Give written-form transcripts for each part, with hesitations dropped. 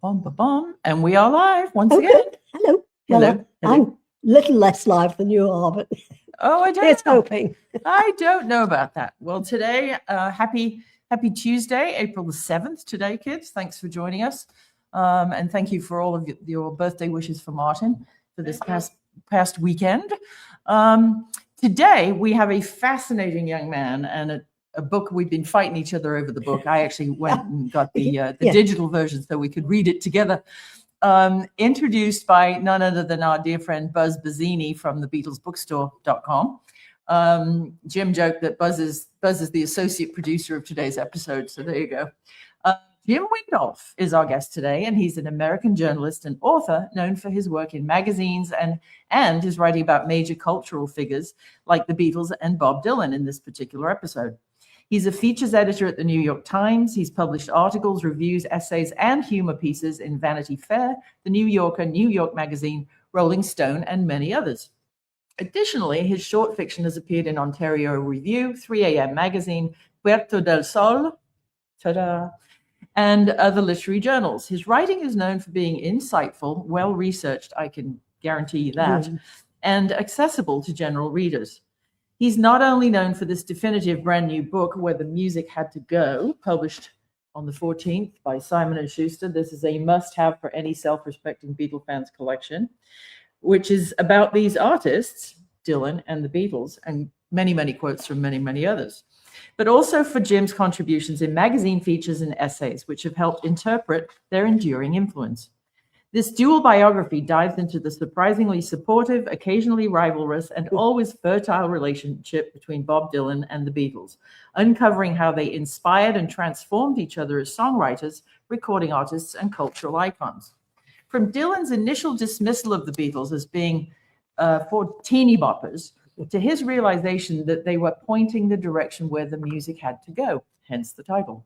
Bum, ba, bum. And we are live once Okay. again. Hello. Hello. Well, I'm a little less live than you are, but Oh, I don't here's know. hoping. I don't know about that. Well, today, happy Tuesday, April the 7th today, kids. Thanks for joining us. And thank you for all of your birthday wishes for Martin for this past weekend. Today, we have a fascinating young man and a book. We've been fighting each other over the book. I actually went and got the Yeah. digital version so we could read it together. Introduced by none other than our dear friend Buzz Bazzini from the BeatlesBookstore.com. Jim joked that Buzz is the associate producer of today's episode, so there you go. Jim Windolf is our guest today, and he's an American journalist and author known for his work in magazines and his writing about major cultural figures like the Beatles and Bob Dylan in this particular episode. He's a features editor at the New York Times. He's published articles, reviews, essays, and humor pieces in Vanity Fair, The New Yorker, New York Magazine, Rolling Stone, and many others. Additionally, his short fiction has appeared in Ontario Review, 3 a.m. Magazine, Puerto del Sol, ta-da, and other literary journals. His writing is known for being insightful, well-researched, I can guarantee you that, and accessible to general readers. He's not only known for this definitive brand new book, Where the Music Had to Go, published on the 14th by Simon & Schuster. This is a must-have for any self-respecting Beatle fans collection, which is about these artists, Dylan and the Beatles, and many, many quotes from many, many others, but also for Jim's contributions in magazine features and essays, which have helped interpret their enduring influence. This dual biography dives into the surprisingly supportive, occasionally rivalrous, and always fertile relationship between Bob Dylan and the Beatles, uncovering how they inspired and transformed each other as songwriters, recording artists, and cultural icons. From Dylan's initial dismissal of the Beatles as being for teeny boppers, to his realization that they were pointing the direction where the music had to go, hence the title.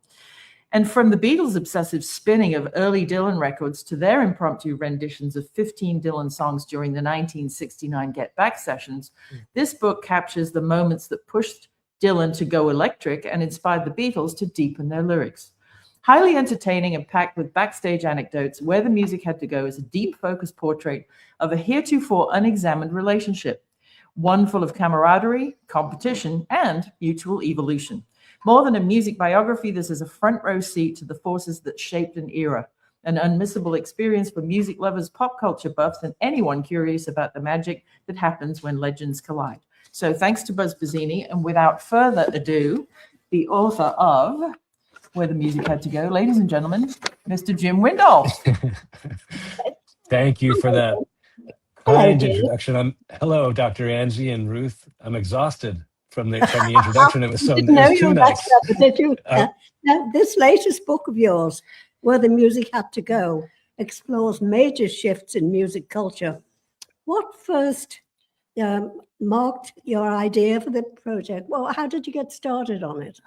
And from the Beatles' obsessive spinning of early Dylan records to their impromptu renditions of 15 Dylan songs during the 1969 Get Back sessions, this book captures the moments that pushed Dylan to go electric and inspired the Beatles to deepen their lyrics. Highly entertaining and packed with backstage anecdotes, Where the Music Had to Go is a deep focused portrait of a heretofore unexamined relationship, one full of camaraderie, competition, and mutual evolution. More than a music biography, this is a front row seat to the forces that shaped an era, an unmissable experience for music lovers, pop culture buffs, and anyone curious about the magic that happens when legends collide. So thanks to Buzz Bazzini, and without further ado, the author of Where the Music Had to Go, ladies and gentlemen, Mr. Jim Windolf. Thank you for that kind introduction. Hello, Dr. Angie and Ruth. I'm exhausted from the introduction. It was too nice. Did you? Now, this latest book of yours, Where the Music Had to Go, explores major shifts in music culture. What first marked your idea for the project? Well, how did you get started on it?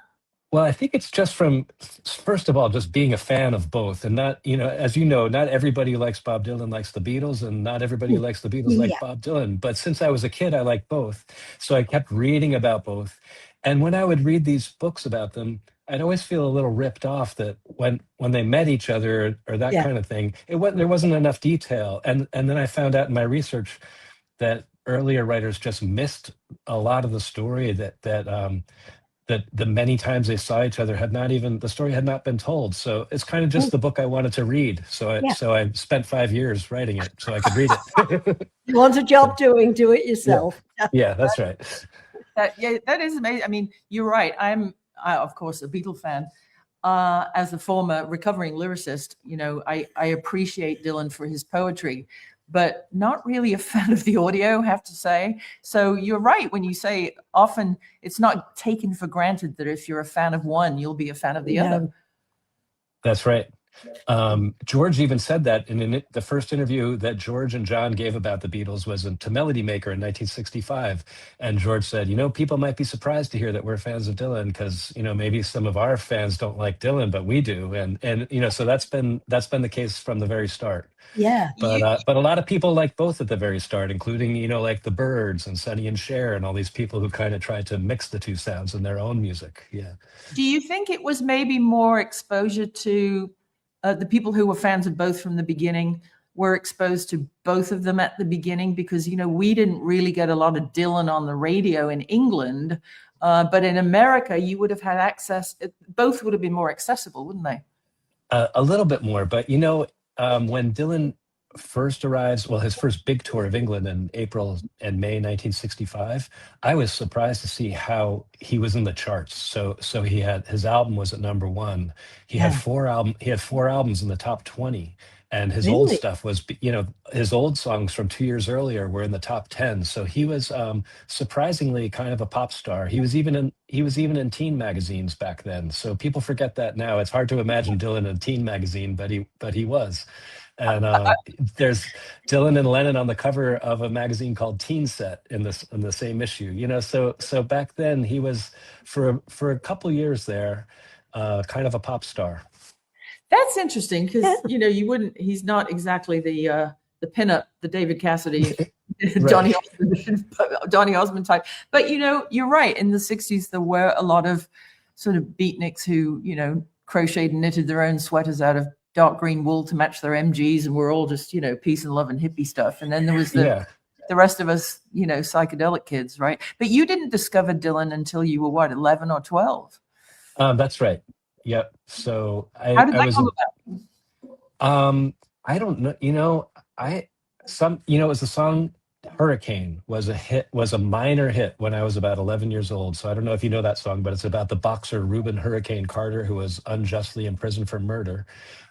Well, I think it's just from, first of all, just being a fan of both. And not, as you know, not everybody who likes Bob Dylan likes the Beatles, and not everybody who likes the Beatles like Bob Dylan. But since I was a kid, I liked both. So I kept reading about both. And when I would read these books about them, I'd always feel a little ripped off that when they met each other or that kind of thing, there wasn't enough detail. And then I found out in my research that earlier writers just missed a lot of the story that the many times they saw each other the story had not been told. So it's kind of just the book I wanted to read. So I spent 5 years writing it so I could read it. You want a job doing, do it yourself. Yeah, that's right. That is amazing. I mean, you're right. I'm, of course, a Beatle fan. As a former recovering lyricist, I appreciate Dylan for his poetry, but not really a fan of the audio, I have to say. So you're right when you say often it's not taken for granted that if you're a fan of one, you'll be a fan of the other. That's right. George even said that in the first interview that George and John gave about the Beatles was to Melody Maker in 1965. And George said, people might be surprised to hear that we're fans of Dylan because, maybe some of our fans don't like Dylan, but we do. And so that's been the case from the very start. Yeah. But a lot of people like both at the very start, including, like the Byrds and Sonny and Cher and all these people who kind of tried to mix the two sounds in their own music. Yeah. Do you think it was maybe more exposure to the people who were fans of both from the beginning were exposed to both of them at the beginning, because, you know, we didn't really get a lot of Dylan on the radio in England, but in America, you would have had access. Both would have been more accessible, wouldn't they? A little bit more, but you know, when Dylan first arrives, well, his first big tour of England in April and May 1965, I was surprised to see how he was in the charts. So he had, his album was at number one. He had four albums in the top 20, and his old Really? stuff was, you know, his old songs from 2 years earlier were in the top 10. So he was surprisingly kind of a pop star. He was even in teen magazines back then. So people forget that now. It's hard to imagine Dylan in a teen magazine, but he was. And there's Dylan and Lennon on the cover of a magazine called Teen Set in the same issue. You know, so back then he was, for a couple years there, kind of a pop star. That's interesting, because you know, he's not exactly the pinup, the David Cassidy, Right. Donny Osmond type. But you know, you're right. In the 60s, there were a lot of sort of beatniks who, you know, crocheted and knitted their own sweaters out of dark green wool to match their MGs, and we're all just, you know, peace and love and hippie stuff. And then there was the rest of us, you know, psychedelic kids, right? But you didn't discover Dylan until you were what, 11 or 12? That's right. Yep. So How did I that was come about? I don't know, you know, it was the song Hurricane was a minor hit when I was about 11 years old. So I don't know if you know that song, but it's about the boxer Reuben Hurricane Carter, who was unjustly imprisoned for murder.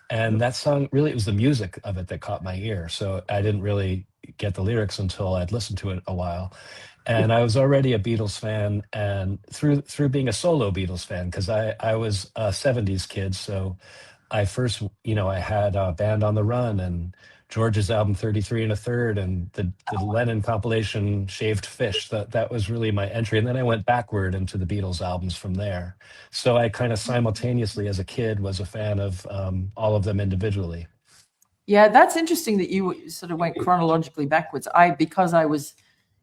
And that song, really, it was the music of it that caught my ear. So I didn't really get the lyrics until I'd listened to it a while. And I was already a Beatles fan, and through being a solo Beatles fan, because I was a 70s kid. So I first, you know, I had Band on the Run and George's album 33 and a Third, and the Lennon compilation Shaved Fish. That was really my entry. And then I went backward into the Beatles albums from there. So I kind of simultaneously, as a kid, was a fan of all of them individually. Yeah, that's interesting that you sort of went chronologically backwards. Because I was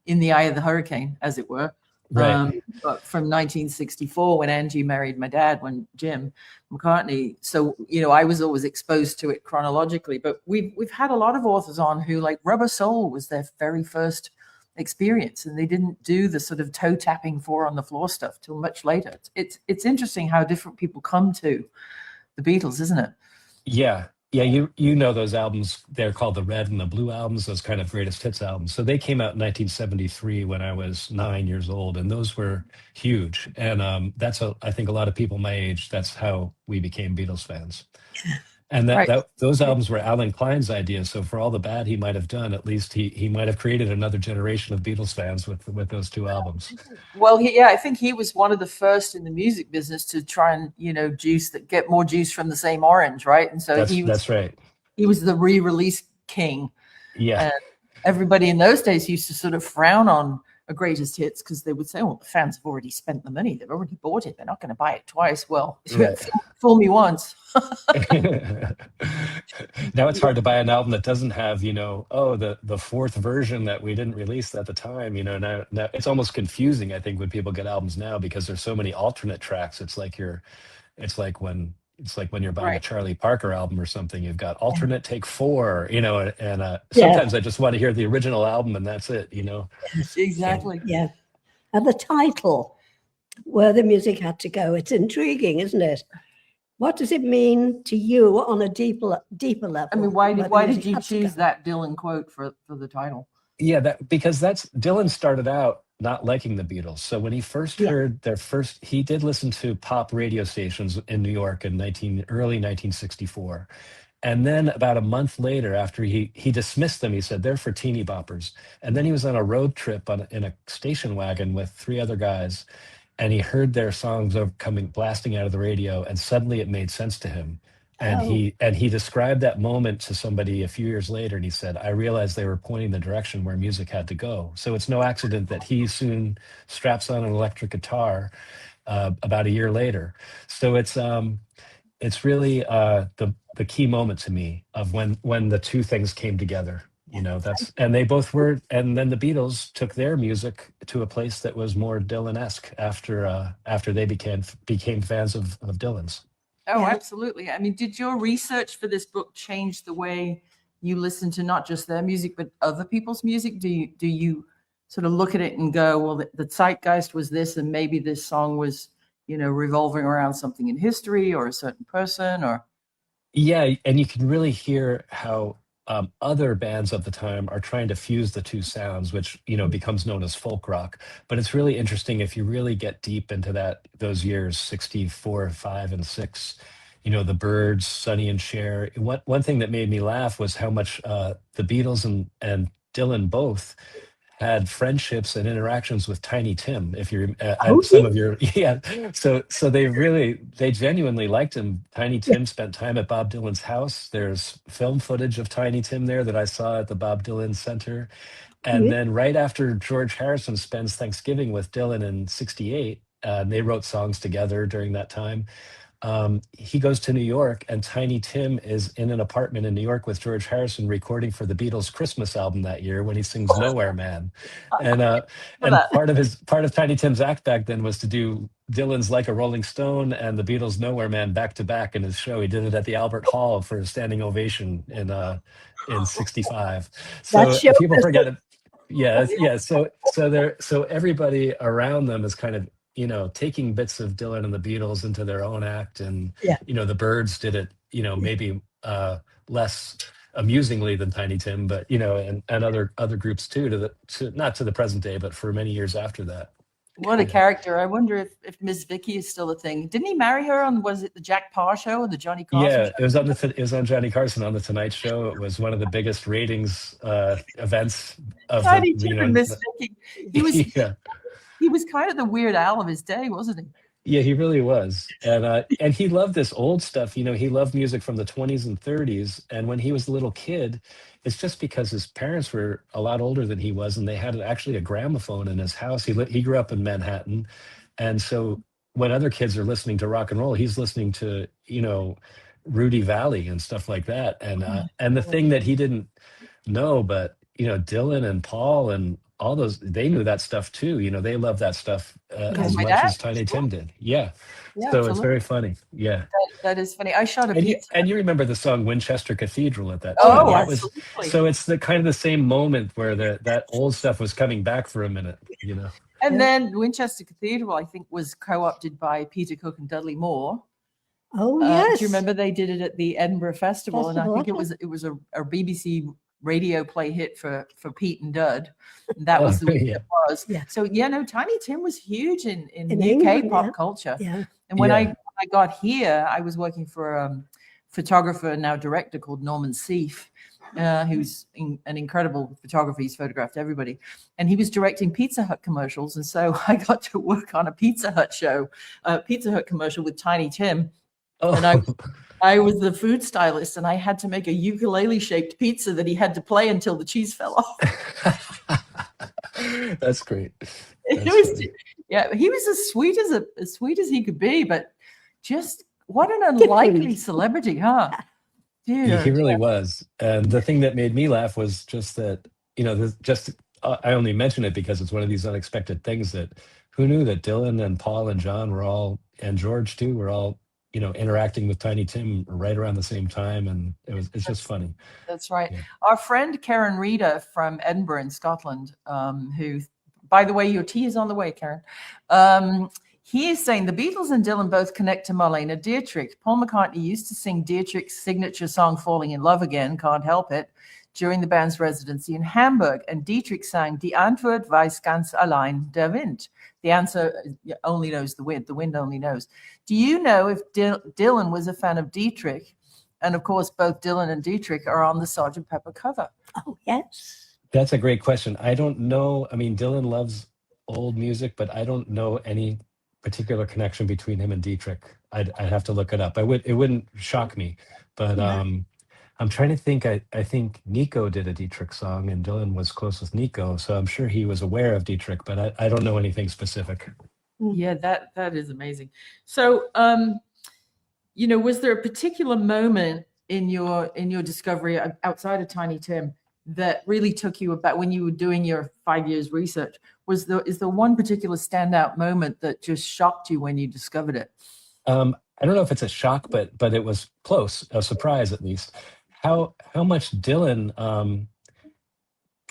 in the eye of the hurricane, as it were. Right. But from 1964, when Angie married my dad, when Jim McCartney. So, you know, I was always exposed to it chronologically. But we've had a lot of authors on who, like, Rubber Soul was their very first experience, and they didn't do the sort of toe tapping, four on the floor stuff till much later. It's interesting how different people come to the Beatles, isn't it? Yeah. Yeah, you know those albums, they're called the Red and the Blue albums, those kind of greatest hits albums. So they came out in 1973 when I was 9 years old, and those were huge. And I think a lot of people my age, that's how we became Beatles fans. And Right. those albums were Alan Klein's idea. So for all the bad he might have done, at least he might have created another generation of Beatles fans with those two albums. Well, I think he was one of the first in the music business to try and, you know, get more juice from the same orange, right? And so That's right. he was the re-release king. Yeah. And everybody in those days used to sort of frown on a greatest hits, because they would say, "Oh, the fans have already spent the money; they've already bought it; they're not going to buy it twice." Well, Right. fool me once. Now it's hard to buy an album that doesn't have, you know, the fourth version that we didn't release at the time. You know, now it's almost confusing, I think, when people get albums now, because there's so many alternate tracks. It's like when you're buying a Right. Charlie Parker album or something, you've got alternate take 4, you know, and Yeah. sometimes I just want to hear the original album and that's it, you know. Exactly. Yeah. And the title, Where the Music Had to Go, it's intriguing, isn't it? What does it mean to you on a deeper level? I mean, why Where the did music you had to choose go? that Dylan quote for the title? Yeah, because Dylan started out not liking the Beatles. So when he first Yeah. heard he did listen to pop radio stations in New York in early 1964. And then about a month later, after he dismissed them, he said, "They're for teeny boppers." And then he was on a road trip in a station wagon with 3 other guys, and he heard their songs coming blasting out of the radio, and suddenly it made sense to him. And he described that moment to somebody a few years later, and he said, "I realized they were pointing the direction where music had to go." So it's no accident that he soon straps on an electric guitar about a year later. So it's really the key moment to me of when the two things came together. You know, and they both were, and then the Beatles took their music to a place that was more Dylan-esque after they became fans of Dylan's. Oh, Yeah. absolutely. I mean, did your research for this book change the way you listen to not just their music, but other people's music? Do you sort of look at it and go, well, the zeitgeist was this, and maybe this song was, revolving around something in history or a certain person, or? Yeah, and you can really hear how other bands of the time are trying to fuse the two sounds, which becomes known as folk rock. But it's really interesting if you really get deep into those years, 64, 5, and 6. The Byrds, Sonny and Cher. One thing that made me laugh was how much the Beatles and Dylan both had friendships and interactions with Tiny Tim. If you're Oh, and some of your yeah, so they genuinely liked him. Tiny yeah. Tim spent time at Bob Dylan's house. There's film footage of Tiny Tim there that I saw at the Bob Dylan Center. And Yeah. then right after George Harrison spends Thanksgiving with Dylan in '68, they wrote songs together during that time. He goes to New York, and Tiny Tim is in an apartment in New York with George Harrison recording for the Beatles' Christmas album that year when he sings "Nowhere Man," and For and that. part of Tiny Tim's act back then was to do Dylan's "Like a Rolling Stone" and the Beatles' "Nowhere Man" back to back in his show. He did it at the Albert Hall for a standing ovation in '65. That So shows people us forget it. Yeah, yeah. So everybody around them is kind of taking bits of Dylan and the Beatles into their own act, and yeah. the Byrds did it, maybe less amusingly than Tiny Tim, but and other groups too, not to the present day, but for many years after that. What a character. I wonder if Miss Vicky is still a thing. Didn't he marry her on, was it the Jack Parr show or the Johnny Carson Yeah, show? it was on Johnny Carson on the Tonight Show. It was one of the biggest ratings events of the Tiny Tim and Miss Vicky. yeah. He was kind of the Weird Al of his day, wasn't he? Yeah, he really was. And he loved this old stuff. He loved music from the 20s and 30s. And when he was a little kid, it's just because his parents were a lot older than he was, and they had actually a gramophone in his house. He grew up in Manhattan. And so when other kids are listening to rock and roll, he's listening to, Rudy Valley and stuff like that. And the thing that he didn't know, but Dylan and Paul and all those, they knew that stuff too. They loved that stuff as My much dad as Tiny Tim did. Yeah. Yeah, So it's absolutely. very funny. Yeah. That is funny. I shot a And pizza. you remember the song Winchester Cathedral at that Oh, time. That absolutely. so it's the kind of the same moment where that old stuff was coming back for a minute. And then Winchester Cathedral, I think, was co-opted by Peter Cook and Dudley Moore. Oh, yes. Do you remember they did it at the Edinburgh Festival? And I think it was a BBC radio play hit for Pete and Dud. And that was the way it was. Yeah. So Tiny Tim was huge in UK England, pop culture. Yeah. And when I got here, I was working for a photographer and now director called Norman Seif, who's an incredible photographer. He's photographed everybody. And he was directing Pizza Hut commercials. And so I got to work on a Pizza Hut commercial with Tiny Tim. Oh. And I was the food stylist, and I had to make a ukulele-shaped pizza that he had to play until the cheese fell off. That's great. He was as sweet as he could be, but just what an unlikely celebrity, huh? Yeah, he really was. And the thing that made me laugh was just that, I only mention it because it's one of these unexpected things that who knew that Dylan and Paul and John and George too, were all, interacting with Tiny Tim right around the same time. And it's just funny. That's right. Yeah. Our friend Karen Reeder from Edinburgh in Scotland, who, by the way, your tea is on the way, Karen. He is saying the Beatles and Dylan both connect to Marlene Dietrich. Paul McCartney used to sing Dietrich's signature song, Falling in Love Again, Can't Help It, during the band's residency in Hamburg. And Dietrich sang Die Antwort weiß ganz allein der Wind. The answer only knows the wind only knows. Do you know if Dylan was a fan of Dietrich? And of course, both Dylan and Dietrich are on the Sgt. Pepper cover. Oh, yes. That's a great question. I don't know. I mean, Dylan loves old music, but I don't know any particular connection between him and Dietrich. I'd have to look it up. It wouldn't shock me, but I'm trying to think. I think Nico did a Dietrich song, and Dylan was close with Nico, so I'm sure he was aware of Dietrich, but I don't know anything specific. Yeah, that is amazing. So, was there a particular moment in your discovery outside of Tiny Tim that really took you aback when you were doing your 5 years research? Is there one particular standout moment that just shocked you when you discovered it? I don't know if it's a shock, but it was close, a surprise at least. How much Dylan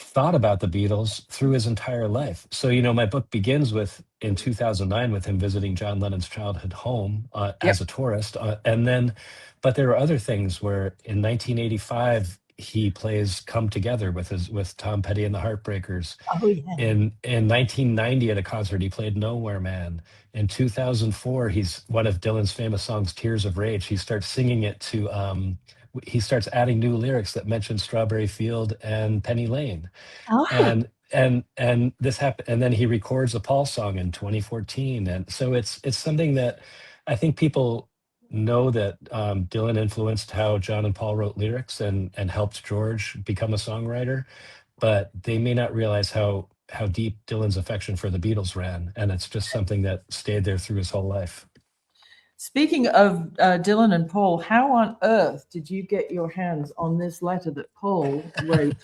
thought about the Beatles through his entire life. So, my book begins with in 2009 with him visiting John Lennon's childhood home Yep. as a tourist. And then, but there are other things where in 1985, he plays Come Together with Tom Petty and the Heartbreakers. Oh, yeah. In 1990 at a concert, he played Nowhere Man. In 2004, he's one of Dylan's famous songs, Tears of Rage. He starts singing it to he starts adding new lyrics that mention Strawberry Field and Penny Lane. Oh, And this happened, and then he records a Paul song in 2014. And so it's something that I think people know that Dylan influenced how John and Paul wrote lyrics and helped George become a songwriter, but they may not realize how deep Dylan's affection for the Beatles ran, and it's just something that stayed there through his whole life. Speaking of Dylan and Paul, how on earth did you get your hands on this letter that Paul wrote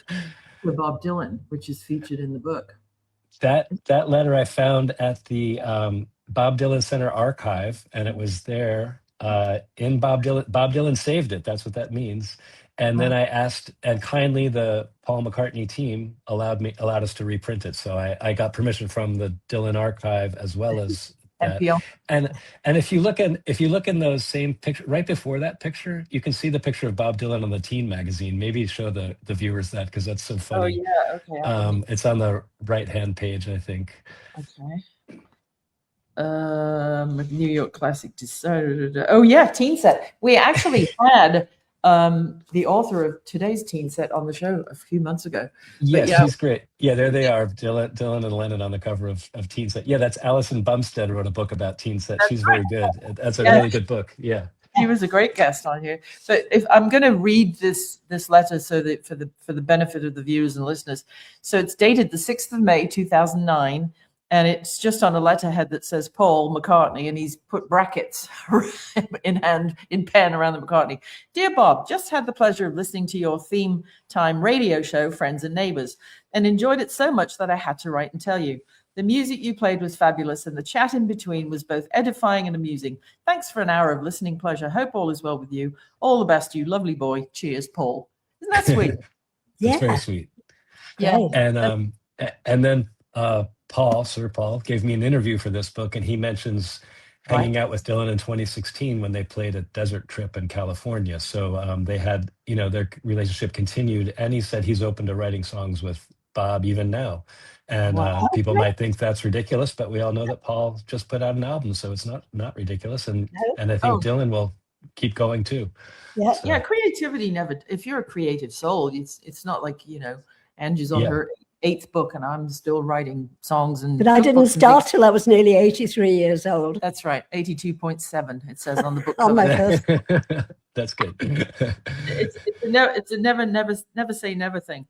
to Bob Dylan, which is featured in the book? That letter I found at the Bob Dylan Center archive, and it was there in Bob Dylan. Bob Dylan saved it. That's what that means. And then I asked, and kindly the Paul McCartney team allowed us to reprint it. So I got permission from the Dylan archive as well as that. NPL. And if you look in those same picture right before that picture, you can see the picture of Bob Dylan on the Teen magazine. Maybe show the viewers that, because that's so funny. Oh yeah, okay. It's on the right-hand page, I think. Okay. New York Classic. Oh yeah, Teen Set. We actually had the author of today's Teen Set on the show a few months ago. Yes, he's great. Yeah, there they are, Dylan and Lennon on the cover of Teen Set. Yeah, that's Alison Bumstead wrote a book about Teen Set. She's very good. That's a really good book. Yeah. She was a great guest on here. But if I'm going to read this letter so that for the benefit of the viewers and listeners. So it's dated the 6th of May, 2009. And it's just on a letterhead that says Paul McCartney, and he's put brackets in pen around the McCartney. Dear Bob, just had the pleasure of listening to your theme time radio show, Friends and Neighbors, and enjoyed it so much that I had to write and tell you. The music you played was fabulous, and the chat in between was both edifying and amusing. Thanks for an hour of listening pleasure. Hope all is well with you. All the best, you lovely boy. Cheers, Paul. Isn't that sweet? That's very sweet. Yeah. And then Sir Paul, gave me an interview for this book, and he mentions hanging out with Dylan in 2016 when they played a desert trip in California. So they had, their relationship continued, and he said he's open to writing songs with Bob even now. And people might think that's ridiculous, but we all know that Paul just put out an album, so it's not ridiculous. And I think Dylan will keep going too. Yeah, yeah. Creativity never. If you're a creative soul, it's not like Angie's on her 8th book and I'm still writing songs. But I didn't start till I was nearly 83 years old. That's right, 82.7. It says on the book. On my first. That's good. It's a never say never thing.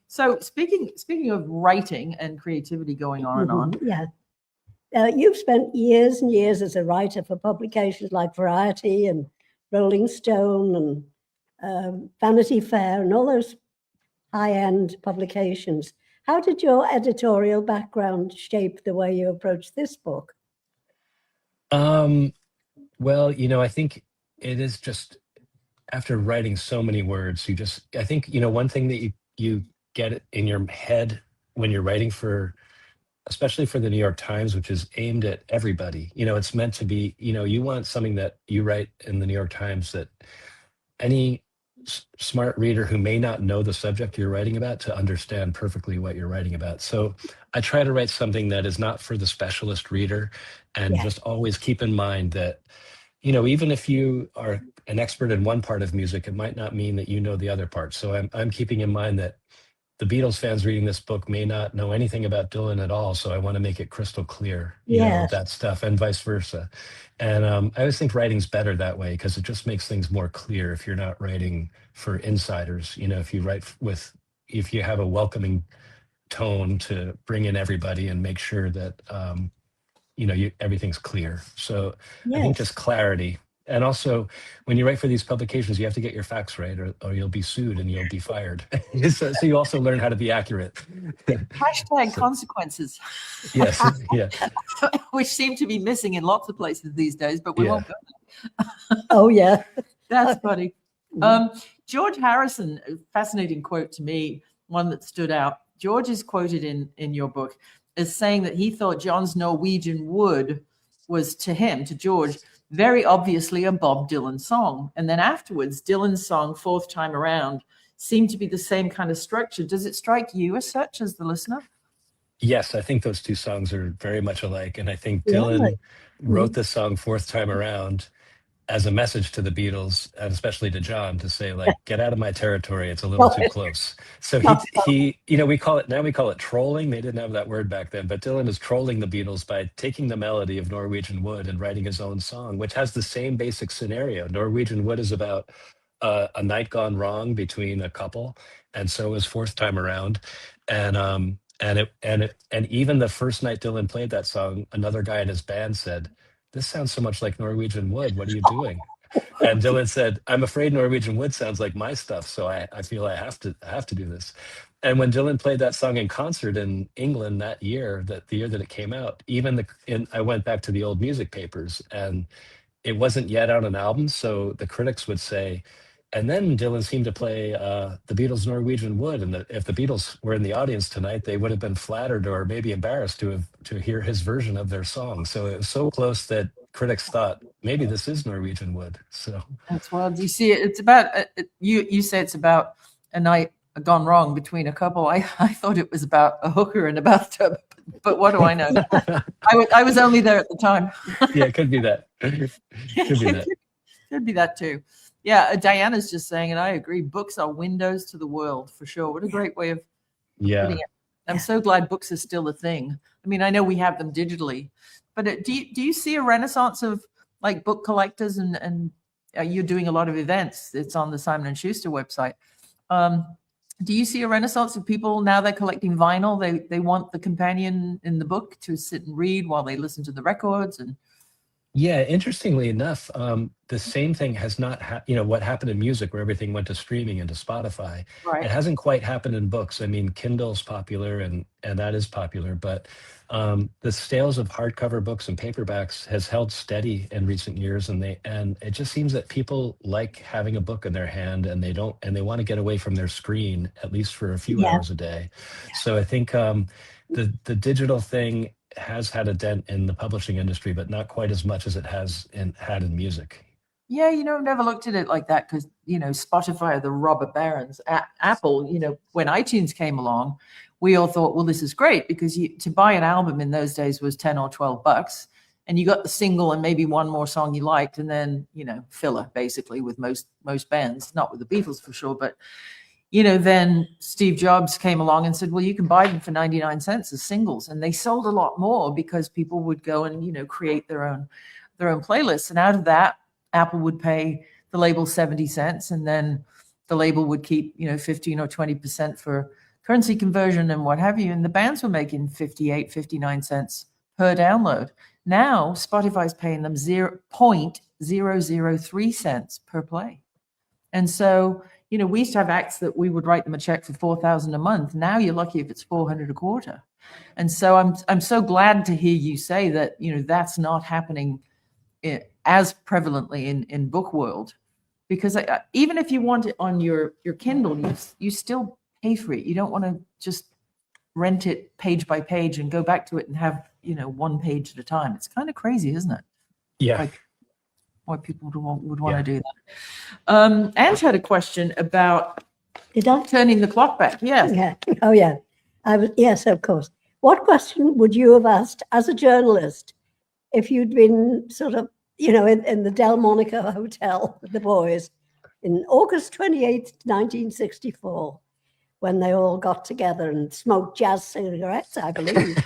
So speaking of writing and creativity going on and on. Yeah. You've spent years and years as a writer for publications like Variety and Rolling Stone and Vanity Fair and all those high-end publications. How did your editorial background shape the way you approached this book? Well, I think it is just after writing so many words, I think, one thing that you get in your head when you're writing especially for the New York Times, which is aimed at everybody, it's meant to be, you want something that you write in the New York Times that any smart reader who may not know the subject you're writing about to understand perfectly what you're writing about. So I try to write something that is not for the specialist reader, and just always keep in mind that, even if you are an expert in one part of music, it might not mean that you know the other part. So I'm keeping in mind that the Beatles fans reading this book may not know anything about Dylan at all. So I want to make it crystal clear, that stuff, and vice versa. And I always think writing's better that way because it just makes things more clear if you're not writing for insiders. If you have a welcoming tone to bring in everybody and make sure that, everything's clear. So I think just clarity And also, when you write for these publications, you have to get your facts right, or you'll be sued and you'll be fired. So you also learn how to be accurate. Hashtag So, consequences, yes, yeah, which seem to be missing in lots of places these days, but we yeah. won't go. Oh, yeah. That's funny. Mhm. George Harrison, a fascinating quote to me, one that stood out. George is quoted in your book as saying that he thought John's Norwegian Wood was to him, to George, very obviously a Bob Dylan song. And then afterwards, Dylan's song, Fourth Time Around, seemed to be the same kind of structure. Does it strike you as such as the listener? Yes, I think those two songs are very much alike. And I think Really? Dylan wrote the song Fourth Time Around as a message to the Beatles, and especially to John, to say, like, get out of my territory. It's a little too close. So he, we call it trolling. They didn't have that word back then, but Dylan is trolling the Beatles by taking the melody of Norwegian Wood and writing his own song, which has the same basic scenario. Norwegian Wood is about a night gone wrong between a couple, and so is Fourth Time Around. And even the first night Dylan played that song, another guy in his band said, "This sounds so much like Norwegian Wood. What are you doing?" And Dylan said, "I'm afraid Norwegian Wood sounds like my stuff, so I feel I have to do this." And when Dylan played that song in concert in England that year, that the year that it came out, I went back to the old music papers, and it wasn't yet on an album, so the critics would say, and then Dylan seemed to play the Beatles' Norwegian Wood, and if the Beatles were in the audience tonight, they would have been flattered or maybe embarrassed to hear his version of their song. So it was so close that critics thought maybe this is Norwegian Wood. So That's wild. You see, it's about you say it's about a night gone wrong between a couple. I thought it was about a hooker in a bathtub, but what do I know? I was only there at the time. Yeah, it could be that. Could be that. Could be that too. Yeah, Diana's just saying, and I agree. Books are windows to the world for sure. What a great way of Yeah. putting it. I'm so glad books are still a thing. I mean, I know we have them digitally, but do you see a renaissance of like book collectors and you're doing a lot of events? It's on the Simon and Schuster website. Do you see a renaissance of people now they're collecting vinyl? They want the companion in the book to sit and read while they listen to the records. And Yeah, interestingly enough, the same thing has not, what happened in music where everything went to streaming and to Spotify. right. It hasn't quite happened in books. I mean, Kindle's popular and that is popular, but the sales of hardcover books and paperbacks has held steady in recent years, and it just seems that people like having a book in their hand, and they want to get away from their screen at least for a few hours a day. So I think the digital thing has had a dent in the publishing industry, but not quite as much as it had in music. Yeah, never looked at it like that because, Spotify are the robber barons. Apple, when iTunes came along, we all thought, well, this is great because to buy an album in those days was 10 or 12 bucks and you got the single and maybe one more song you liked and then, filler basically with most bands, not with the Beatles for sure, but then Steve Jobs came along and said, well, you can buy them for 99 cents as singles. And they sold a lot more because people would go and, create their own playlists. And out of that, Apple would pay the label 70 cents. And then the label would keep, 15 or 20% for currency conversion and what have you. And the bands were making 58, 59 cents per download. Now Spotify's paying them 0.003 cents per play. And so, we used to have acts that we would write them a check for $4,000 a month. Now you're lucky if it's $400 a quarter. And so I'm so glad to hear you say that, that's not happening as prevalently in book world, because even if you want it on your Kindle, you still pay for it. You don't want to just rent it page by page and go back to it and have, one page at a time. It's kind of crazy, isn't it? Yeah. Like, why people would want to do that. Ange had a question about turning the clock back. Yes. Yeah. Oh, yeah. Yes, of course. What question would you have asked as a journalist if you'd been sort of, in the Delmonico Hotel with the boys in August 28th, 1964, when they all got together and smoked jazz cigarettes, I believe.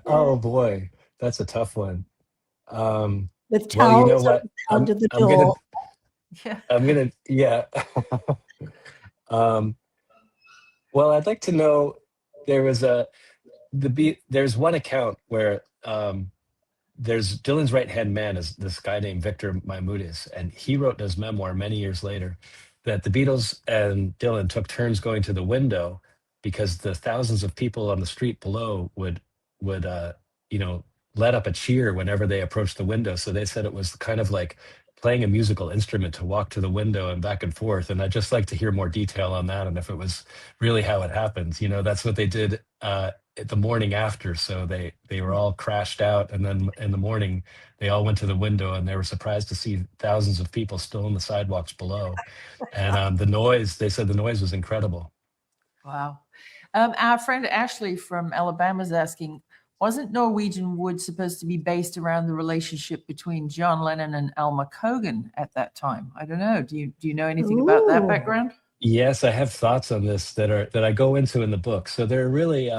Oh boy, that's a tough one. With towels what? under the door. Yeah. Well, I'd like to know, there's one account where there's Dylan's right-hand man is this guy named Victor Maimudis, and he wrote in his memoir many years later that the Beatles and Dylan took turns going to the window because the thousands of people on the street below would you know, let up a cheer whenever they approached the window. So they said it was kind of like playing a musical instrument to walk to the window and back and forth. And I'd just like to hear more detail on that and if it was really how it happened. You know, that's what they did the morning after. So they were all crashed out, and then in the morning they all went to the window and they were surprised to see thousands of people still on the sidewalks below. And the noise, they said the noise was incredible. Wow. Our friend Ashley from Alabama is asking, wasn't Norwegian Wood supposed to be based around the relationship between John Lennon and Alma Cogan at that time? I don't know. Do you know anything about that background? Yes, I have thoughts on this that I go into in the book. So they're really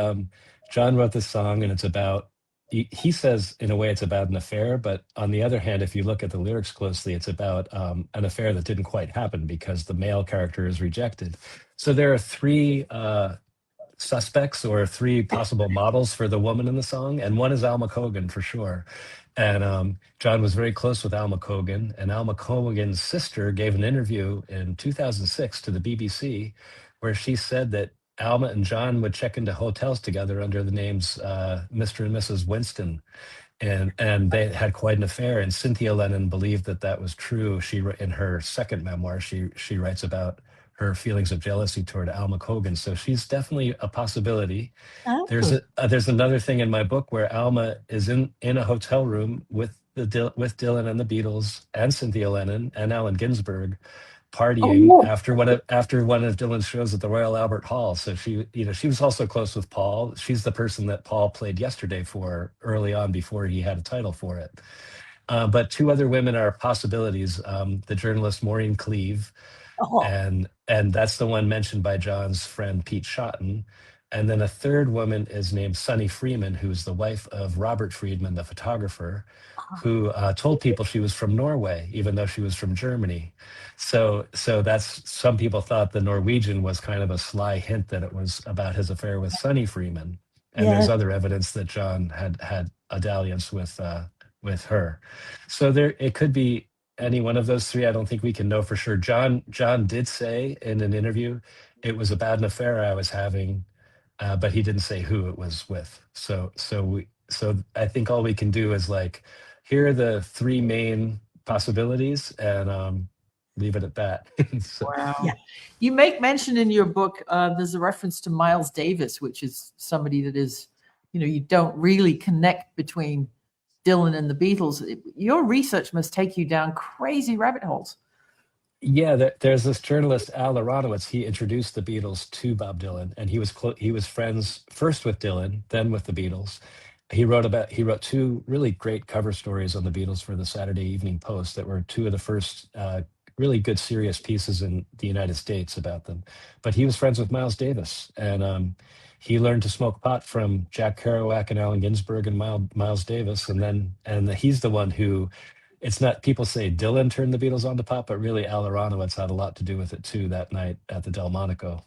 John wrote this song, and it's about, he says in a way it's about an affair, but on the other hand, if you look at the lyrics closely, it's about an affair that didn't quite happen because the male character is rejected. So there are three suspects or three possible models for the woman in the song, and one is Alma Cogan for sure. And John was very close with Alma Cogan, and Alma Cogan's sister gave an interview in 2006 to the BBC where she said that Alma and John would check into hotels together under the names Mr. and Mrs. Winston, and they had quite an affair. And Cynthia Lennon believed that that was true. She, in her second memoir, she writes about her feelings of jealousy toward Alma Cogan. So she's definitely a possibility. Oh. There's another thing in my book where Alma is in a hotel room with Dylan and the Beatles and Cynthia Lennon and Allen Ginsberg partying after one of Dylan's shows at the Royal Albert Hall. So she was also close with Paul. She's the person that Paul played Yesterday for early on before he had a title for it. But two other women are possibilities. The journalist Maureen Cleave, and that's the one mentioned by John's friend Pete Shotton. And then a third woman is named Sunny Freeman, who's the wife of Robert Friedman, the photographer, who told people she was from Norway, even though she was from Germany. So that's, some people thought the Norwegian was kind of a sly hint that it was about his affair with Sunny Freeman. And there's other evidence that John had a dalliance with her. So it could be any one of those three. I don't think we can know for sure. John did say in an interview, it was about an affair I was having, but he didn't say who it was with. So I think all we can do is like, here are the three main possibilities, and leave it at that. Wow. Yeah. You make mention in your book, there's a reference to Miles Davis, which is somebody that is, you don't really connect between Dylan and the Beatles. Your research must take you down crazy rabbit holes. Yeah, there's this journalist, Al Aronowitz. He introduced the Beatles to Bob Dylan, and he was friends first with Dylan, then with the Beatles. He wrote two really great cover stories on the Beatles for the Saturday Evening Post that were two of the first really good serious pieces in the United States about them. But he was friends with Miles Davis, and he learned to smoke pot from Jack Kerouac and Allen Ginsberg and Miles Davis, and he's the one who. It's not, people say Dylan turned the Beatles on to pot, but really Al Aronowitz had a lot to do with it too that night at the Delmonico.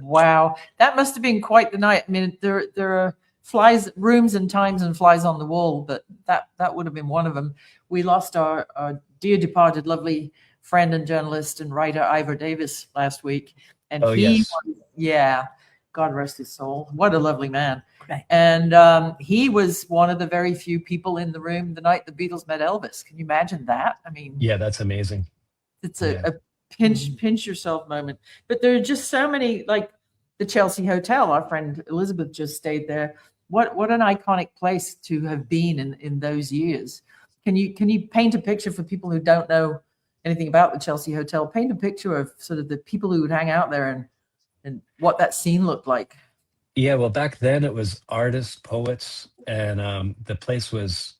Wow, that must have been quite the night. I mean, there are rooms and times and flies on the wall, but that would have been one of them. We lost our dear departed, lovely friend and journalist and writer Ivor Davis last week, and God rest his soul. What a lovely man. Right. And he was one of the very few people in the room the night the Beatles met Elvis. Can you imagine that? I mean, yeah, that's amazing. It's a pinch yourself moment. But there are just so many, like the Chelsea Hotel. Our friend Elizabeth just stayed there. What an iconic place to have been in those years. Can you paint a picture for people who don't know anything about the Chelsea Hotel? Paint a picture of sort of the people who would hang out there and what that scene looked like. Yeah, well, back then it was artists, poets, and the place was,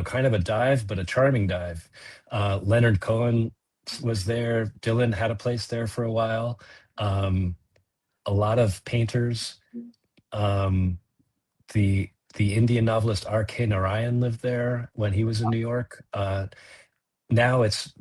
kind of a dive, but a charming dive. Leonard Cohen was there. Dylan had a place there for a while. A lot of painters. The Indian novelist R.K. Narayan lived there when he was in New York. Now it's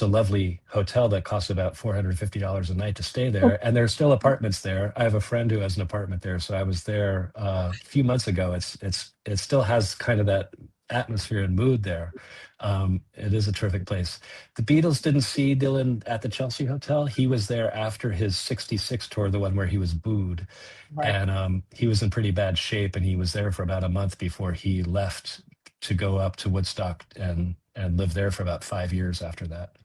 a lovely hotel that costs about $450 a night to stay there, and there's still apartments there. I have a friend who has an apartment there, so I was there a few months ago. It still has kind of that atmosphere and mood there. It is a terrific place. The Beatles didn't see Dylan at the Chelsea Hotel. He was there after his 66 tour, the one where he was booed. Right. And he was in pretty bad shape, and he was there for about a month before he left to go up to Woodstock and live there for about 5 years after that.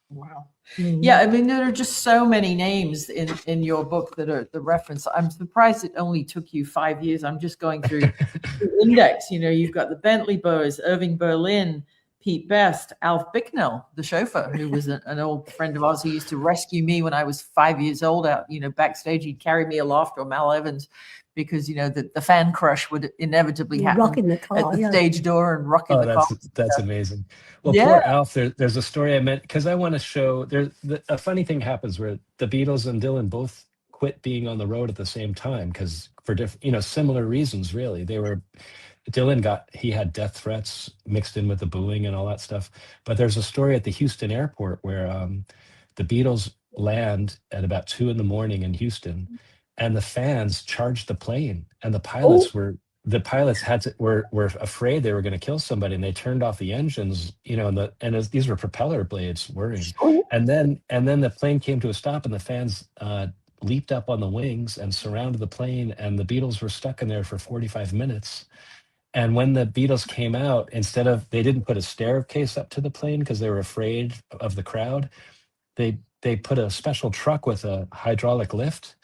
Wow. Mhm. Yeah, I mean, there are just so many names in your book that are the reference. I'm surprised it only took you 5 years. I'm just going through the index. You know, you've got the Bentley Boys, Irving Berlin, Pete Best, Alf Bicknell, the chauffeur, who was an old friend of ours who used to rescue me when I was 5 years old out, you know, backstage. He'd carry me aloft, or Mal Evans, because, you know, the fan crush would inevitably happen Rocking the car, at the stage door and rocking the car. That's amazing. Well, Yeah. poor Alf. There's a story I meant because I want to show. A funny thing happens where the Beatles and Dylan both quit being on the road at the same time because for similar reasons. Really, he had death threats mixed in with the booing and all that stuff. But there's a story at the Houston airport where the Beatles land at about 2 a.m. in Houston, and the fans charged the plane, and the pilots were afraid they were going to kill somebody, and they turned off the engines, you know, these were propeller blades whirring. And then the plane came to a stop, and the fans leaped up on the wings and surrounded the plane, and the Beatles were stuck in there for 45 minutes. And when the Beatles came out, they didn't put a staircase up to the plane because they were afraid of the crowd. They put a special truck with a hydraulic lift,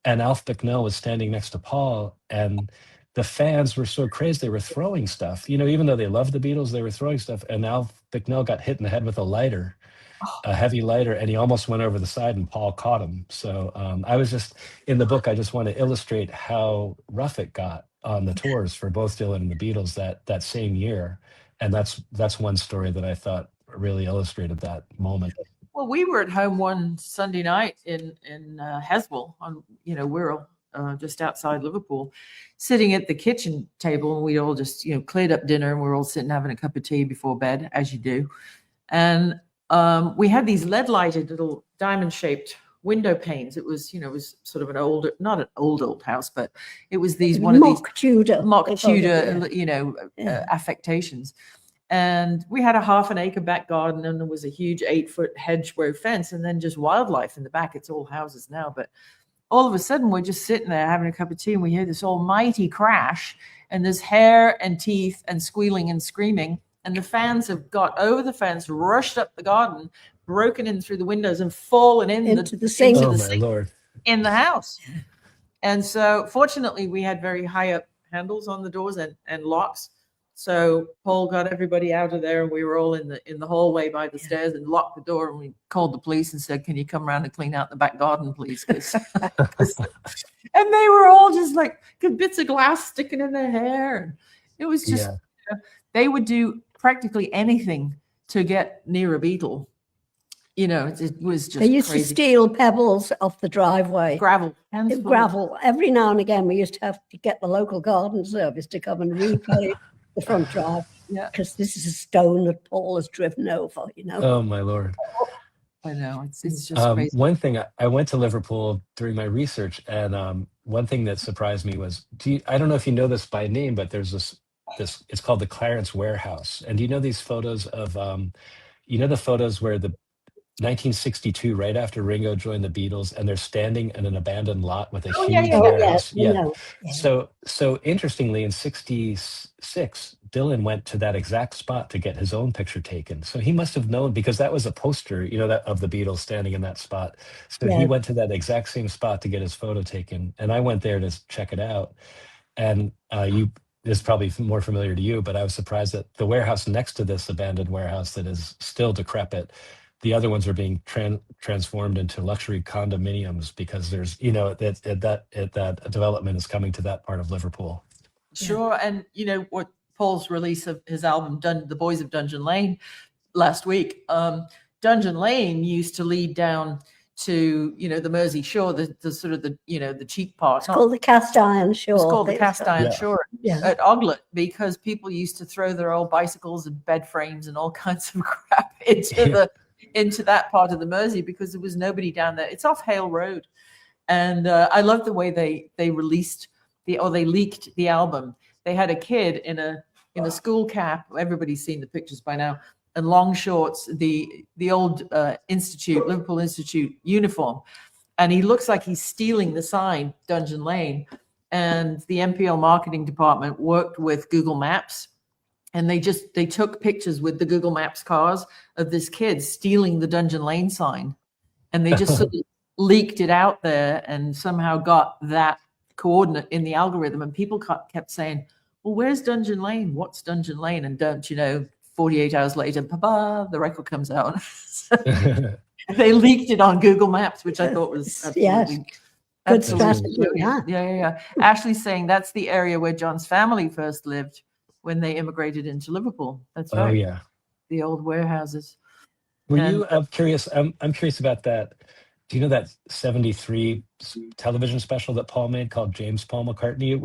and Alf Bicknell was standing next to Paul, and the fans were so crazy they were throwing stuff. You know, even though they loved the Beatles, they were throwing stuff. And Alf Bicknell got hit in the head with a heavy lighter, and he almost went over the side, and Paul caught him. So I was just in the book. I just want to illustrate how rough it got on the tours for both Dylan and the Beatles that same year, and that's one story that I thought really illustrated that moment. Well, we were at home one Sunday night in Heswell on, you know, Wirral, just outside Liverpool, sitting at the kitchen table, and we all just, you know, cleared up dinner, and we're all sitting having a cup of tea before bed, as you do. And we had these lead-lighted little diamond-shaped window panes. It was, you know, it was sort of not an old house, but it was one of these mock Tudor, you know, affectations. And we had a half an acre back garden, and there was a huge 8-foot hedgerow fence, and then just wildlife in the back. It's all houses now, but all of a sudden we're just sitting there having a cup of tea, and we hear this almighty crash, and there's hair and teeth and squealing and screaming, and the fans have got over the fence, rushed up the garden, broken in through the windows, and fallen into the sink in the house. And so fortunately we had very high up handles on the doors and locks. So Paul got everybody out of there, and we were all in the hallway by the stairs, and locked the door, and we called the police and said, "Can you come around and clean out the back garden, please?" And they were all just like bits of glass sticking in their hair, and it was just you know, they would do practically anything to get near a Beatle. You know, it was just they used crazy. To steal pebbles off the driveway. Gravel. Every now and again, we used to have to get the local garden service to come and repay the front drive, because this is a stone that Paul has driven over, you know. Oh my Lord. I know, it's just crazy. One thing, I went to Liverpool during my research, and one thing that surprised me was, I don't know if you know this by name, but there's this it's called the Clarence Warehouse. And do you know these photos of the photos where the 1962, right after Ringo joined the Beatles, and they're standing in an abandoned lot with a huge warehouse. So interestingly, in 66, Dylan went to that exact spot to get his own picture taken. So he must have known, because that was a poster, you know, of the Beatles standing in that spot. So he went to that exact same spot to get his photo taken. And I went there to check it out. And is probably more familiar to you, but I was surprised that the warehouse next to this abandoned warehouse that is still decrepit, the other ones are being transformed into luxury condominiums, because there's, you know, that development is coming to that part of Liverpool. Sure. And you know what, Paul's release of his album The Boys of Dungeon Lane last week, Dungeon Lane used to lead down to, you know, the Mersey shore, the sort of the, you know, the cheap part. It's called the Cast Iron Shore. It's called the Cast Iron Shore at Oglet, because people used to throw their old bicycles and bed frames and all kinds of crap into that part of the Mersey, because there was nobody down there. It's off Hale Road. And I love the way they leaked the album. They had a kid in in a school cap. Everybody's seen the pictures by now. And long shorts, the old Liverpool Institute uniform. And he looks like he's stealing the sign, Dungeon Lane. And the MPL marketing department worked with Google Maps. And they took pictures with the Google Maps cars of this kid stealing the Dungeon Lane sign. And they just sort of leaked it out there and somehow got that coordinate in the algorithm. And people kept saying, well, where's Dungeon Lane? What's Dungeon Lane? And don't you know, 48 hours later, the record comes out. They leaked it on Google Maps, which I thought was absolutely good strategy. Yeah. Ashley's saying that's the area where John's family first lived when they immigrated into Liverpool. That's right. Oh yeah, the old warehouses. I'm curious. I'm curious about that. Do you know that 73 television special that Paul made called James Paul McCartney?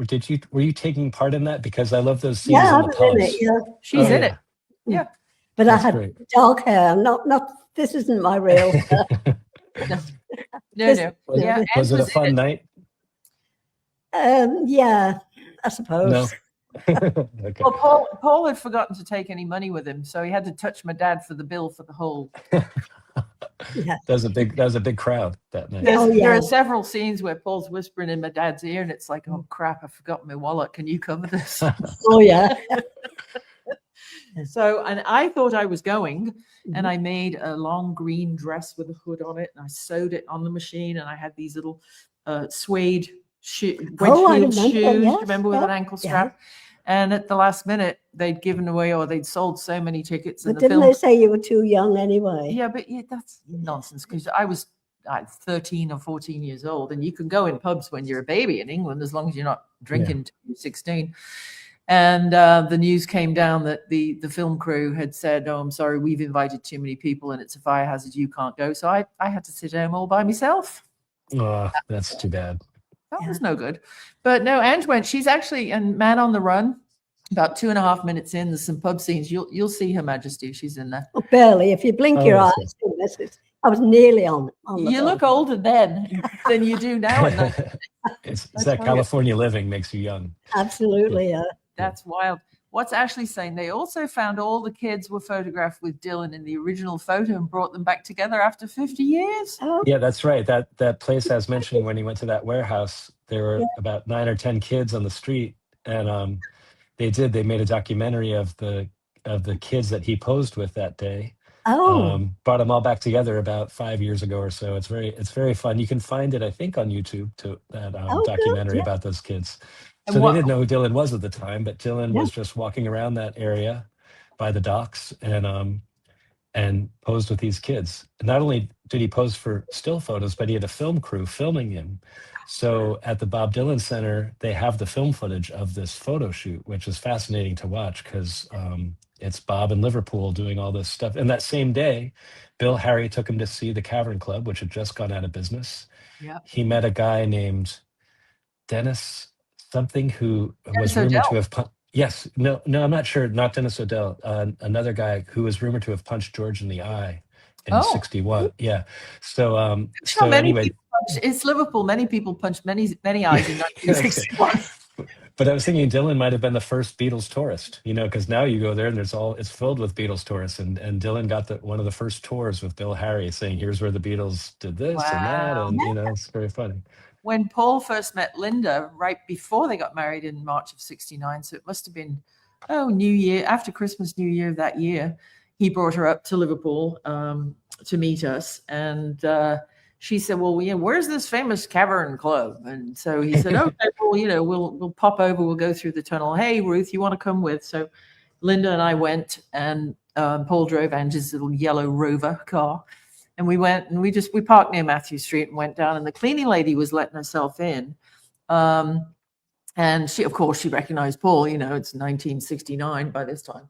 Were you taking part in that? Because I love those scenes in the pubs. She's in it. Yeah. But I had dark hair. Not this isn't my real hair. No. Was it a fun night? Yeah, I suppose. No. Okay. Well, Paul had forgotten to take any money with him, so he had to touch my dad for the bill for the whole. Yeah. That was a big crowd that night. There are several scenes where Paul's whispering in my dad's ear, and it's like, oh crap, I forgot my wallet. Can you cover this? Oh yeah. So, and I thought I was going, and I made a long green dress with a hood on it, and I sewed it on the machine, and I had these little suede wedge-heeled shoes. Remember with an ankle strap? And at the last minute, they'd given away or they'd sold so many tickets. But didn't they say you were too young anyway? Yeah, but that's nonsense because I was 13 or 14 years old, and you can go in pubs when you're a baby in England as long as you're not drinking until you're 16. And the news came down that the film crew had said, "Oh, I'm sorry, we've invited too many people, and it's a fire hazard. You can't go." So I had to sit home all by myself. Oh, that's too bad. That was no good. But no, Ange went. She's actually in Man on the Run. About 2.5 minutes in, there's some pub scenes. You'll see Her Majesty. She's in there. Oh, barely. If you blink your eyes, I was nearly on the You look older then than you do now. It's that California living makes you young. Absolutely, yeah. That's wild. What's Ashley saying? They also found all the kids were photographed with Dylan in the original photo and brought them back together after 50 years. Oh. Yeah, that's right. That place I was mentioning when he went to that warehouse, there were about 9 or 10 kids on the street, and they made a documentary of the kids that he posed with that day. Brought them all back together about 5 years ago or so. It's very fun. You can find it, I think, on YouTube documentary about those kids. So they didn't know who Dylan was at the time, but Dylan was just walking around that area by the docks and posed with these kids. And not only did he pose for still photos, but he had a film crew filming him. So at the Bob Dylan Center, they have the film footage of this photo shoot, which is fascinating to watch because it's Bob in Liverpool doing all this stuff. And that same day, Bill Harry took him to see the Cavern Club, which had just gone out of business. Yeah. He met a guy named Dennis something who was rumored to have no, I'm not sure, not Dennis O'Dell, another guy who was rumored to have punched George in the eye in 61. Yeah. So anyway, it's Liverpool. Many people punched many eyes in 1961. But I was thinking Dylan might have been the first Beatles tourist, because now you go there and it's filled with Beatles tourists. And Dylan got one of the first tours with Bill Harry saying, here's where the Beatles did this and that. And, it's very funny. When Paul first met Linda, right before they got married in March of 69, so it must have been, New Year, after Christmas, New Year of that year, he brought her up to Liverpool to meet us. And she said, well, where's this famous Cavern Club? And so he said, okay, well, we'll pop over, we'll go through the tunnel. Hey, Ruth, you want to come with? So Linda and I went, and Paul drove Angie's little yellow Rover car. And we went and we parked near Matthew Street and went down, and the cleaning lady was letting herself in. And she recognized Paul, it's 1969 by this time.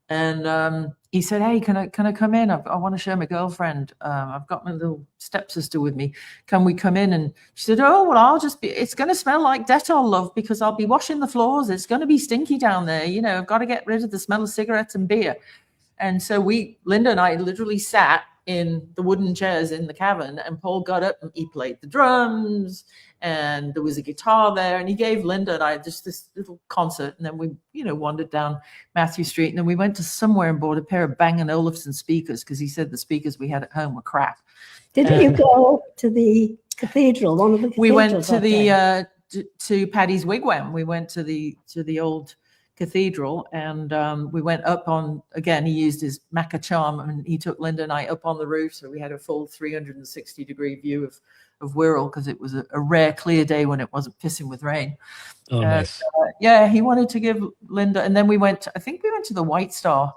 And he said, hey, can I come in? I want to show my girlfriend. I've got my little stepsister with me. Can we come in? And she said, oh, well, it's going to smell like Dettol, love, because I'll be washing the floors. It's going to be stinky down there. I've got to get rid of the smell of cigarettes and beer. And so Linda and I literally sat in the wooden chairs in the cavern, and Paul got up and he played the drums, and there was a guitar there, and he gave Linda and I just this little concert, and then we, wandered down Matthew Street, and then we went to somewhere and bought a pair of Bang & Olufsen speakers because he said the speakers we had at home were crap. Didn't you go to the cathedral, one of the cathedrals? We went to to Paddy's Wigwam. We went to the old cathedral, and we went up on, again, he used his Maca charm, and he took Linda and I up on the roof, so we had a full 360-degree view of Wirral, because it was a rare clear day when it wasn't pissing with rain. Oh, nice. Yeah, he wanted to give Linda, and then we went to the White Star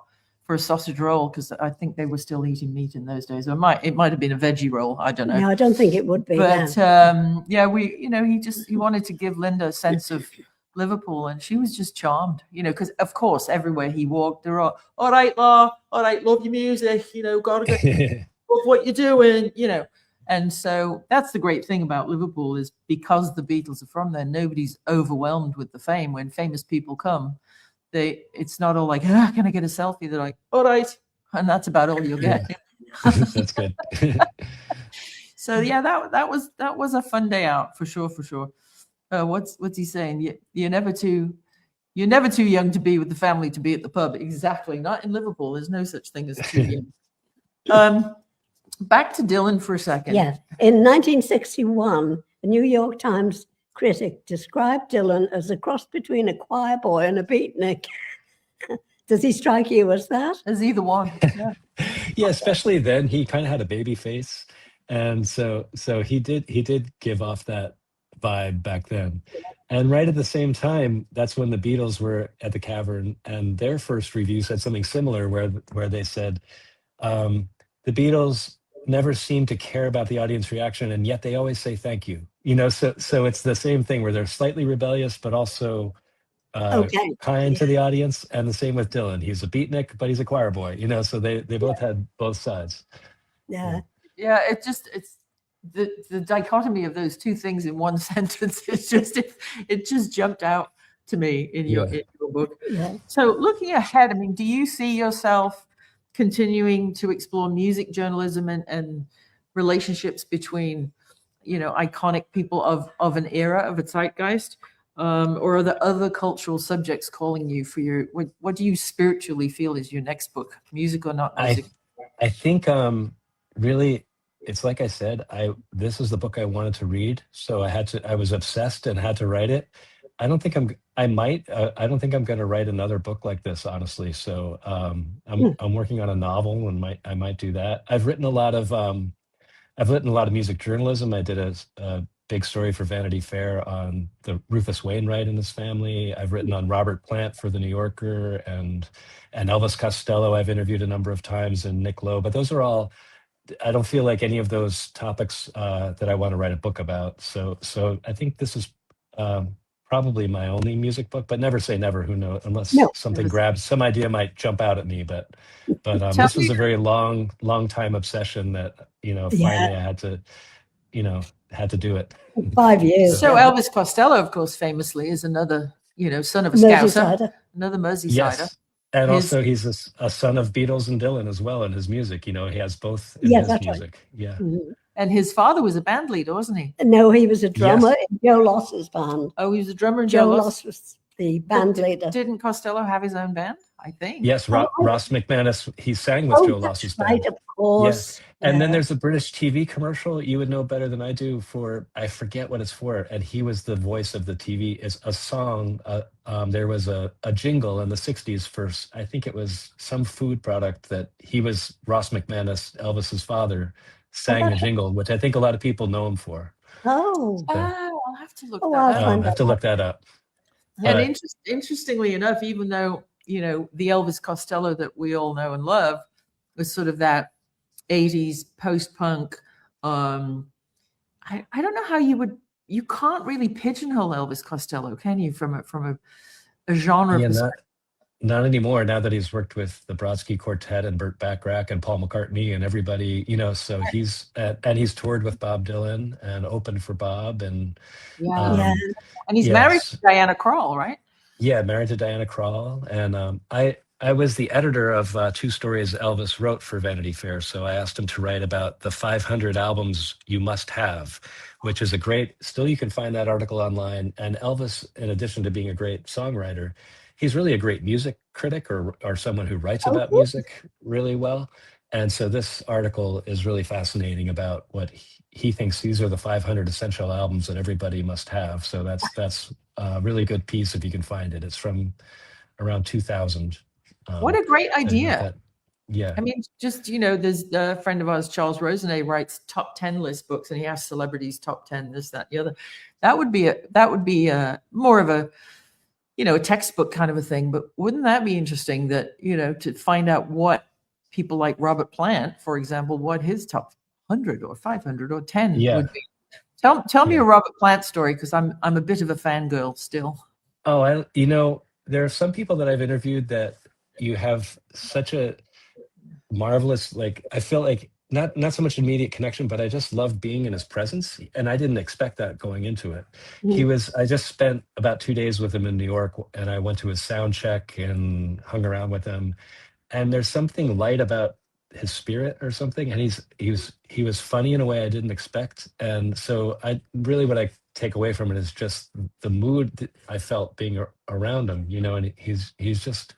for a sausage roll, because I think they were still eating meat in those days. Or it might have been a veggie roll. I don't know. No, I don't think it would be. But yeah, he wanted to give Linda a sense of Liverpool, and she was just charmed, because of course everywhere he walked, they're all right, La, all right, love your music, gotta love what you're doing, And so that's the great thing about Liverpool, is because the Beatles are from there, nobody's overwhelmed with the fame. When famous people come, it's not all like, can I get a selfie? They're like, all right, and that's about all you'll get. That's good. So yeah, that was a fun day out for sure. What's he saying? You're never too young to be with the family to be at the pub. Exactly. Not in Liverpool. There's no such thing as too young. Back to Dylan for a second. Yes. In 1961, the New York Times critic described Dylan as a cross between a choir boy and a beatnik. Does he strike you as that? As either one. Yeah. Yeah, especially then, he kind of had a baby face, and so he did give off that vibe back then. And right at the same time, that's when the Beatles were at the Cavern, and their first review said something similar, where they said the Beatles never seem to care about the audience reaction, and yet they always say thank you. So it's the same thing, where they're slightly rebellious, but also kind to the audience. And the same with Dylan. He's a beatnik, but he's a choir boy. So they both had both sides. Yeah. Yeah. It's the dichotomy of those two things in one sentence. It just jumped out to me in your book. Yeah. So looking ahead, do you see yourself continuing to explore music journalism and relationships between, iconic people of an era, of a zeitgeist, or are there other cultural subjects calling you for what do you spiritually feel is your next book, music or not music? I think really, it's like I said, this is the book I wanted to read, so I was obsessed and had to write it. I don't think I'm going to write another book like this, honestly. So I'm working on a novel, and I might do that. I've written a lot of music journalism. I did a big story for Vanity Fair on the Rufus Wainwright and his family. I've written on Robert Plant for the New Yorker, and Elvis Costello I've interviewed a number of times, and Nick Lowe. But those are all, I don't feel like any of those topics that I want to write a book about. So I think this is probably my only music book, but never say never. Who knows? Unless something grabs, some idea might jump out at me. But this was a very long time obsession that finally I had to do it. 5 years. So Elvis Costello, of course, famously is another son of a Scouser, another Merseysider. Yes. And also he's a son of Beatles and Dylan as well in his music. He has both in his music. Right. Yeah. Mm-hmm. And his father was a band leader, wasn't he? No, he was a drummer in Joe Loss's band. Oh, he was a drummer in Joe Loss was the band leader. Didn't Costello have his own band? I think. Yes, Ross McManus, he sang with Joe Loss's band. Right, of course. Yes. And then there's a British TV commercial you would know better than I do I forget what it's for, and he was the voice of the TV. It's a song. There was a jingle in the 60s for, I think it was some food product that he was Ross McManus, Elvis's father, sang the jingle, which I think a lot of people know him for. Oh. So, I'll have to look that up. I'll have to look that up. And interestingly enough, even though, the Elvis Costello that we all know and love was sort of that 80s post-punk, I don't know how you can't really pigeonhole Elvis Costello, can you, from a genre perspective? Not anymore, now that he's worked with the Brodsky Quartet and Burt Bacharach and Paul McCartney and everybody, so he's toured with Bob Dylan and opened for Bob, and and he's married to Diana Krall, right? Yeah, married to Diana Krall, and I was the editor of two stories Elvis wrote for Vanity Fair. So I asked him to write about the 500 albums you must have, which is a great, still you can find that article online. And Elvis, in addition to being a great songwriter, he's really a great music critic or someone who writes about Okay. music really well. And so this article is really fascinating about what he thinks these are the 500 essential albums that everybody must have. So that's a really good piece if you can find it. It's from around 2000. What a great I wrote idea. that. Yeah. I mean, just, you know, there's a friend of ours, Charles Rosenet, writes top 10 list books, and he asks celebrities top 10, this, that, the other. That would be more of a, you know, a textbook kind of a thing. But wouldn't that be interesting that, you know, to find out what people like Robert Plant, for example, what his top 100 or 500 or 10 Yeah. would be. Tell me Yeah. a Robert Plant story, because I'm a bit of a fangirl still. Oh, you know, there are some people that I've interviewed that you have such a marvelous, like, I feel like not so much immediate connection, but I just love being in his presence. And I didn't expect that going into it. I just spent about 2 days with him in New York, and I went to his sound check and hung around with him. And there's something light about his spirit or something. And he was funny in a way I didn't expect. And so what I take away from it is just the mood that I felt being around him, you know, and he's just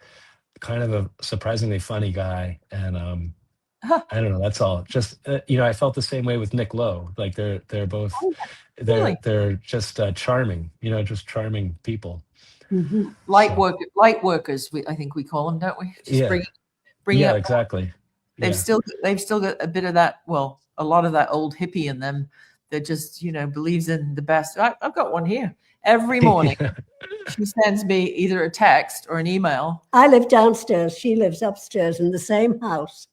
kind of a surprisingly funny guy. And I don't know, that's all. Just you know, I felt the same way with Nick Lowe. Like they're both Really? they're just charming, you know, just charming people. Light workers, I think we call them, don't we? Just Yeah. bring Yeah, up. exactly. They've Yeah. still got a bit of that, well, a lot of that old hippie in them that just, you know, believes in the best. I've got one here. Every morning she sends me either a text or an email. I live downstairs. She lives upstairs in the same house.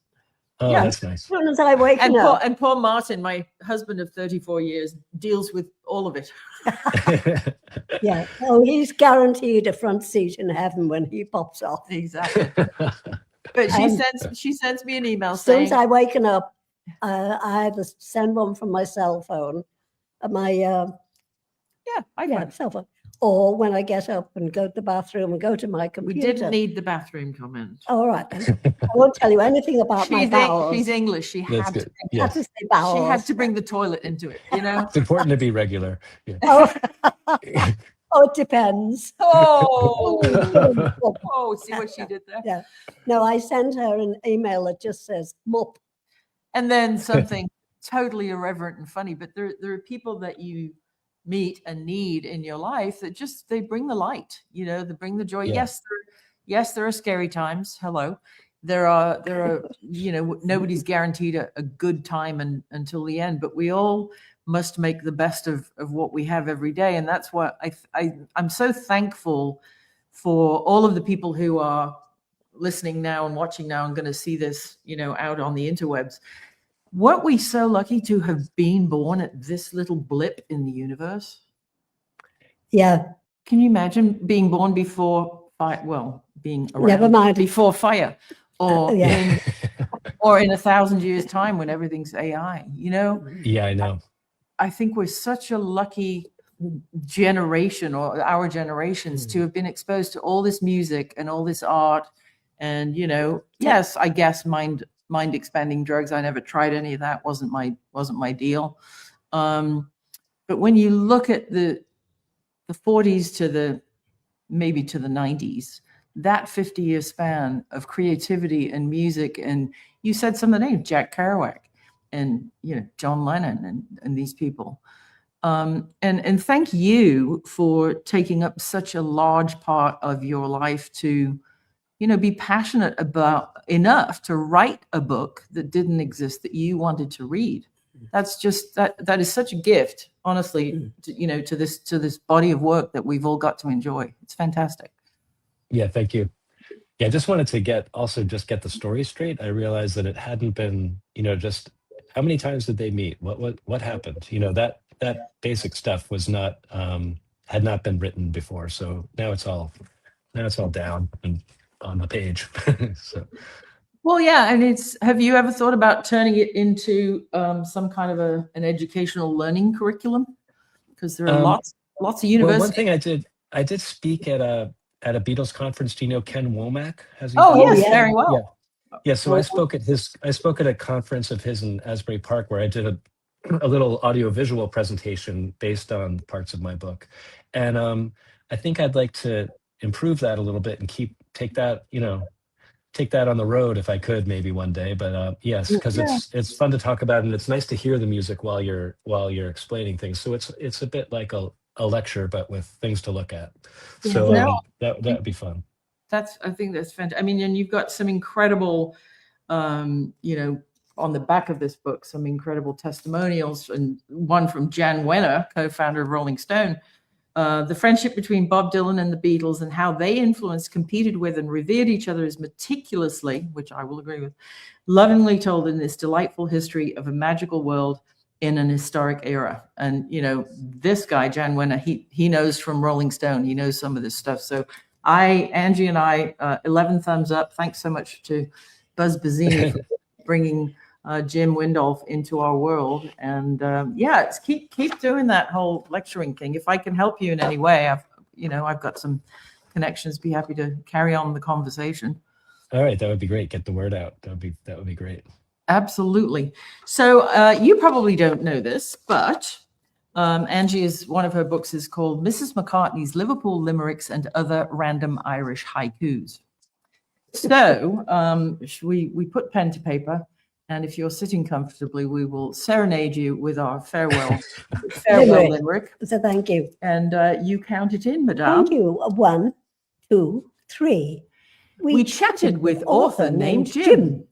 Oh, Yeah. that's nice. As soon as I wake up. And poor Martin, my husband of 34 years, deals with all of it. Yeah. Oh, he's guaranteed a front seat in heaven when he pops off. Exactly. But she sends me an email As soon saying, as I waken up, I either send one from my cell phone, cell phone, or when I get up and go to the bathroom and go to my we computer. didn't need the bathroom comment. All right. I won't tell you anything about my bowels. She's English. She That's had good. to. Yes. Had to say bowels. She had to bring the toilet into it, you know. It's important to be regular. Yeah. Oh, it depends. Oh, see what she did there? Yeah. No, I send her an email that just says "mup." And then something totally irreverent and funny. But there are people that you meet and need in your life that just, they bring the light, you know, they bring the joy. Yeah. Yes, there are scary times. Hello. There are, you know, nobody's guaranteed a good time until the end, but we all must make the best of what we have every day. And that's what I'm so thankful for all of the people who are listening now and watching now and going to see this, you know, out on the interwebs. Weren't we so lucky to have been born at this little blip in the universe? Yeah. Can you imagine being born before fire? Well, being around Never mind. before fire, or Yeah. in 1,000 years' time when everything's AI, you know? Yeah, I know. I think we're such a lucky generation, or our generations, to have been exposed to all this music and all this art. And, you know, yes, I guess mind expanding drugs. I never tried any of that. Wasn't my deal. But when you look at the 40s to maybe to the 90s, that 50-year span of creativity and music, and you said some of the names, Jack Kerouac and, you know, John Lennon and these people. And thank you for taking up such a large part of your life to, you know, be passionate about enough to write a book that didn't exist that you wanted to read. That's just, that is such a gift, honestly, to this body of work that we've all got to enjoy. It's fantastic. Yeah, thank you. Yeah, I just wanted to get the story straight. I realized that it hadn't been, you know, just how many times did they meet? What happened? You know, that basic stuff was not had not been written before. So now it's all down and on the page. So. Well, yeah, and have you ever thought about turning it into some kind of an educational learning curriculum? Because there are lots of universities. Well, one thing I did speak at at a Beatles conference. Do you know Ken Womack? Has he? Oh, yes, yeah. very well. Yeah. Yeah. So I spoke at a conference of his in Asbury Park where I did a little audiovisual presentation based on parts of my book, and I think I'd like to improve that a little bit and take that on the road if I could, maybe one day. But yes, because it's fun to talk about, and it's nice to hear the music while you're explaining things. So it's a bit like a lecture, but with things to look at. So that would be fun. I think that's fantastic. I mean, and you've got some incredible, on the back of this book, some incredible testimonials, and one from Jan Wenner, co-founder of Rolling Stone. The friendship between Bob Dylan and the Beatles and how they influenced, competed with, and revered each other is meticulously, which I will agree with, lovingly told in this delightful history of a magical world in an historic era. And, this guy, Jan Wenner, he knows from Rolling Stone. He knows some of this stuff. So Angie and I, 11 thumbs up. Thanks so much to Buzz Bazzini for bringing Jim Windolf into our world. And it's keep doing that whole lecturing thing. If I can help you in any way, I've got some connections. Be happy to carry on the conversation. All right, that would be great. Get the word out. That would be great. Absolutely. So you probably don't know this, but Angie one of her books is called Mrs. McCartney's Liverpool Limericks and Other Random Irish Haikus. So we put pen to paper, and if you're sitting comfortably, we will serenade you with our farewell limerick. So thank you. And you count it in, madame. Thank you. 1, 2, 3. We chatted with author named Jim,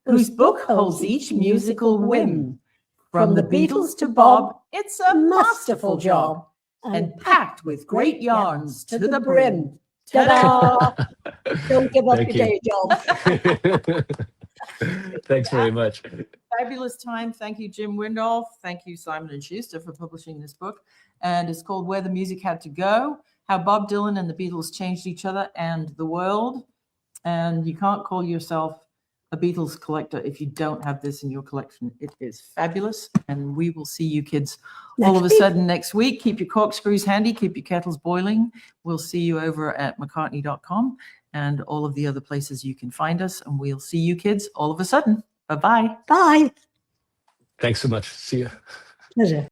whose book holds each musical whim. From the Beatles to Bob, it's a masterful job, and packed with great yarns to the brim. Ta-da! Don't give up Thank your you. day job. Thanks very much. Fabulous time. Thank you, Jim Windolf. Thank you, Simon & Schuster, for publishing this book. And it's called Where the Music Had to Go, How Bob Dylan and the Beatles Changed Each Other and the World. And you can't call yourself a Beatles collector if you don't have this in your collection. It is fabulous. And we will see you kids all of a sudden next week. Keep your corkscrews handy. Keep your kettles boiling. We'll see you over at McCartney.com and all of the other places you can find us. And we'll see you kids all of a sudden. Bye-bye. Bye. Thanks so much. See you. Pleasure.